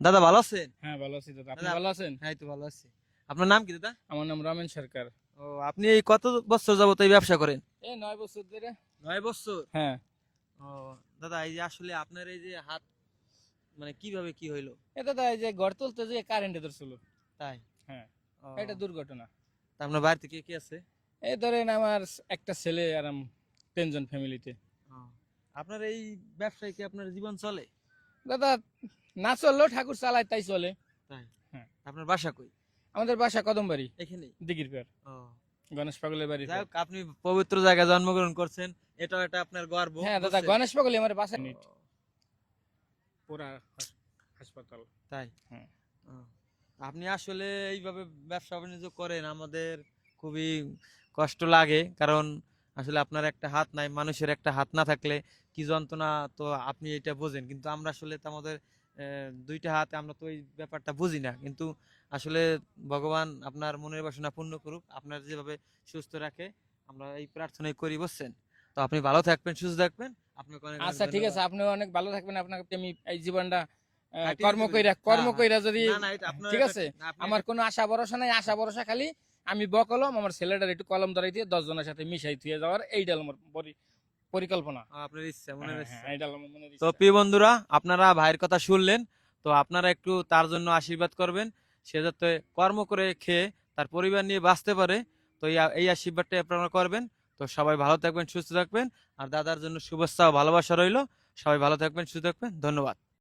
দাদা ভালো আছেন? হ্যাঁ ভালো আছি দাদা, আপনি দাদা ভালো আছেন? হ্যাঁ তো ভালো আছি। আপনার নাম কি দাদা? আমার নাম রমেন সরকার। ও, আপনি এই কত বছর যাবত এই ব্যবসা করেন? এই 9 বছর ধরে। 9 বছর। হ্যাঁ। ও দাদা, এই যে আসলে আপনার এই যে হাত, মানে কিভাবে কি হইলো? এ দাদা, এই যে ঘর তুলতে যে কারেন্টে ধরছিল। তাই? হ্যাঁ। ও, এটা দুর্ঘটনা। তা আপনার বাড়িতে কে কে আছে? এই ধরেন আমার একটা ছেলে আর 10 জন ফ্যামিলিতে। ও, আপনার এই ব্যবসায় কি আপনার জীবন চলে? দাদা, না চললেও ঠাকুর চালায় তাই চলে। তাই? হ্যাঁ। আপনার বাসা কই? আমাদের বাসা কদমবাড়ি, এখানেই? দিঘির পার, ও, গণেশ পাগলের বাড়ি। যাই হোক, আপনি পবিত্র জায়গায় জন্মগ্রহণ করছেন, এটাও এটা আপনার গর্ব। হ্যাঁ দাদা, বুঝছেন? গণেশ পাগলি আমার বাসা ও, মিনিট পুরা হাসপাতাল। তাই? হ্যাঁ। ও, আপনি আসলে এইভাবে ব্যবসা বাণিজ্য করেন, আমাদের খুবই কষ্ট লাগে, কারণ আসলে আপনার একটা হাত নাই, মানুষের একটা হাত না থাকলে কি যন্ত্রণা, তো আপনি এটা বোঝেন, কিন্তু আমরা আসলে তো আমাদের দুইটা হাতে আমরা তো এই ব্যাপারটা বুঝি না, কিন্তু আসলে ভগবান আপনার মনের বাসনা পূর্ণ করুক, আপনার যেভাবে সুস্থ রাখে আমরা এই প্রার্থনাই করি, বুঝছেন? তো আপনি ভালো থাকবেন, সুস্থ থাকবেন, আপনাকে অনেক অনেক আচ্ছা ঠিক আছে, ধন্যবাদ। আপনিও অনেক ভালো থাকবেন। আপনাকে আমি এই জীবনটা কাটিয়ে কর্ম দিতে পারি। কইরা হ্যাঁ, হ্যাঁ। যদি না না, এটা আপনার ঠিক এটা আছে। না, আপনি আমার এটা কোনো আশা ভরসা নাই, আশা ভরসা খালি আমি বকলম আমার ছেলেটার একটু কলম ধরাই দিয়ে 10 জনের সাথে মিশাই থুয়ে যাওয়ার, এইটা হলো আমার পরিকল্পনা। আপনার ইচ্ছা, মনের হ্যাঁ হ্যাঁ, ইচ্ছা। এইটা হলো আমার মনের তো ইচ্ছা। প্রিয় বন্ধুরা, আপনারা ভাইয়ের কথা শুনলেন, তো আপনারা একটু তার জন্য আশীর্বাদ করবেন, সে যাতে কর্ম করে খেয়ে তার পরিবার নিয়ে বাঁচতে পারে। তো এই আশীর্বাদটা আপনারা করবেন। তো সবাই ভালো থাকবেন, সুস্থ থাকবেন, আর দাদার জন্য শুভেচ্ছা ও ভালোবাসা রইলো। সবাই ভালো থাকবেন, সুস্থ থাকবেন, ধন্যবাদ।